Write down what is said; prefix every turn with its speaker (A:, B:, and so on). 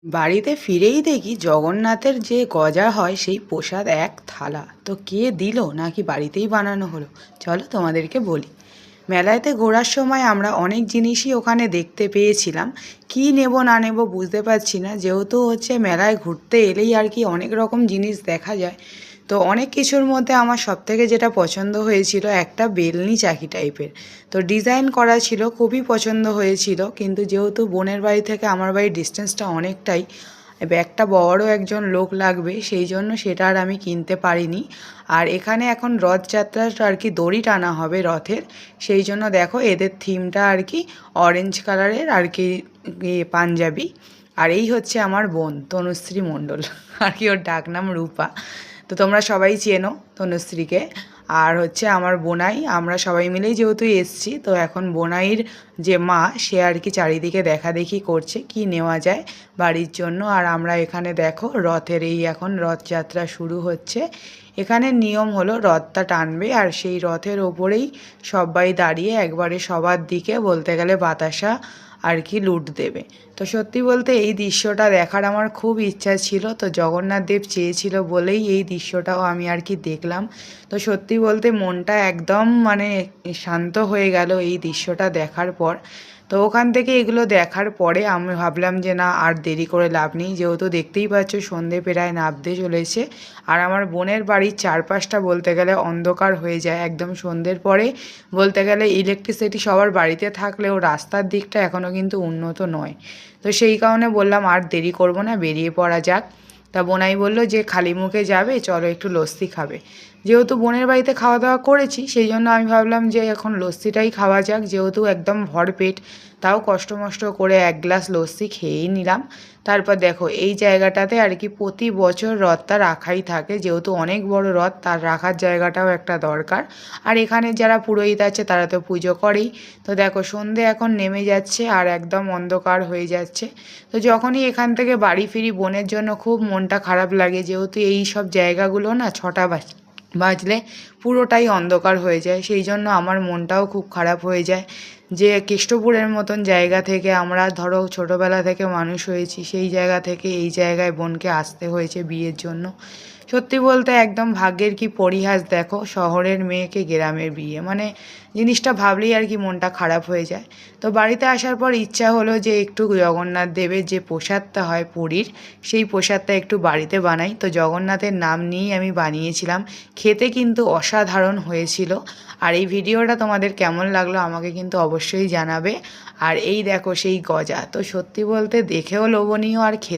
A: বাড়িতে ফিরেই দেখি জগন্নাথের যে গজা হয় সেই প্রসাদ এক থালা। তো কে দিল নাকি বাড়িতেই বানানো হলো, চলো তোমাদেরকে বলি। মেলাতে ঘোরার সময় আমরা অনেক জিনিসই ওখানে দেখতে পেয়েছিলাম। কি নেব না নেব বুঝতে পারছি না, যেহেতু মেলায় ঘুরতে এলেই আর কি অনেক রকম জিনিস দেখা যায়। তো অনেক কিছুর মধ্যে আমার সবথেকে যেটা পছন্দ হয়েছিল একটা বেলনি চাকি টাইপের। তো ডিজাইন করা ছিল, খুবই পছন্দ হয়েছিল, কিন্তু যেহেতু বোনের বাড়ি থেকে আমার বাড়ির ডিস্টেন্সটা অনেকটাই, একটা বড় একজন লোক লাগবে, সেই জন্য সেটা আর আমি কিনতে পারিনি। আর এখানে এখন রথযাত্রার আর কি দড়ি টানা হবে রথের, সেই জন্য দেখো এদের থিমটা আর কি অরেঞ্জ কালারের আর কি পাঞ্জাবি। আর এই হচ্ছে আমার বোন তনুশ্রী মণ্ডল, আর কি ওর ডাকনাম রূপা। তো তোমরা সবাই চেনো তনুশ্রীকে। আর আমার বোনাই, আমরা সবাই মিলেই যেহেতু এসছি, তো এখন বোনাইয়ের যে মা সে আর কি চারিদিকে দেখাদেখি করছে কি নেওয়া যায় বাড়ির জন্য। আর আমরা এখানে দেখো রথের এখন রথযাত্রা শুরু হচ্ছে। এখানে নিয়ম হলো রথটা টানবে আর সেই রথের ওপরেই সবাই দাঁড়িয়ে একবারে সবার দিকে বলতে গেলে বাতাসা আর কি লুট দেবে। তো সত্যি বলতে এই দৃশ্যটা দেখার আমার খুব ইচ্ছা ছিল, তো জগন্নাথ দেব চেয়েছিল বলেই এই দৃশ্যটাও আমি আর কি দেখলাম। তো সত্যি বলতে মনটা একদম শান্ত হয়ে গেল এই দৃশ্যটা দেখার পর। তো ওখান থেকে এগুলো দেখার পরে আমি ভাবলাম যে না, আর দেরি করে লাভ নেই, যেহেতু দেখতেই পাচ্ছ সন্ধে প্রায় নামতে চলেছে। আর আমার বোনের বাড়ির চারপাশটা বলতে গেলে অন্ধকার হয়ে যায় একদম সন্ধ্যের পরে। বলতে গেলে ইলেকট্রিসিটি সবার বাড়িতে থাকলেও রাস্তার দিকটা এখনও কিন্তু উন্নত নয়। তো সেই কারণে বললাম আর দেরি করব না, বেরিয়ে পড়া যাক। তা বোনাই বলল যে খালি মুখে যাবে, চলো একটু লস্যি খাবে। যেহেতু বোনের বাড়িতে খাওয়া দাওয়া করেছি, সেই জন্য আমি ভাবলাম যে এখন লস্যিটাই খাওয়া যাক, যেহেতু একদম ভরপেট। তাও কষ্ট মষ্ট করে এক গ্লাস লস্যি খেয়েই নিলাম। তারপর দেখো এই জায়গাটাতে আর কি প্রতি বছর রথটা রাখাই থাকে, যেহেতু অনেক বড় রথ, তার রাখার জায়গাটাও একটা দরকার। আর এখানে যারা পুরোহিত আছে তারা তো পুজো করেই। তো দেখো সন্ধে এখন নেমে যাচ্ছে আর একদম অন্ধকার হয়ে যাচ্ছে। তো যখনই এখান থেকে বাড়ি ফিরি বোনের জন্য খুব মনটা খারাপ লাগে, যেহেতু এই সব জায়গাগুলো না 6টা বাজলে পুরোটাই অন্ধকার হয়ে যায়, সেই জন্য আমার মনটাও খুব খারাপ হয়ে যায়। যে কেষ্টপুরের মতন জায়গা থেকে আমরা ধরো ছোটোবেলা থেকে মানুষ হয়েছি, সেই জায়গা থেকে এই জায়গায় বোনকে আসতে হয়েছে বিয়ের জন্য। সত্যি বলতে একদম ভাগ্যের কি পরিহাস দেখো, শহরের মেয়েকে গ্রামের বিয়ে, জিনিসটা ভাবলেই আর কি মনটা খারাপ হয়ে যায়। তো বাড়িতে আসার পর ইচ্ছা হলো যে একটু জগন্নাথ দেবের যে প্রসাদটা হয় পুরীর, সেই প্রসাদটা একটু বাড়িতে বানাই। তো জগন্নাথের নাম নিয়েই আমি বানিয়েছিলাম, খেতে কিন্তু অসাধারণ হয়েছিল। আর এই ভিডিওটা তোমাদের কেমন লাগলো আমাকে কিন্তু অবশ্যই জানাবে। আর এই দেখো সেই গজা, তো সত্যি বলতে দেখেও লোভনীয় আর খেতে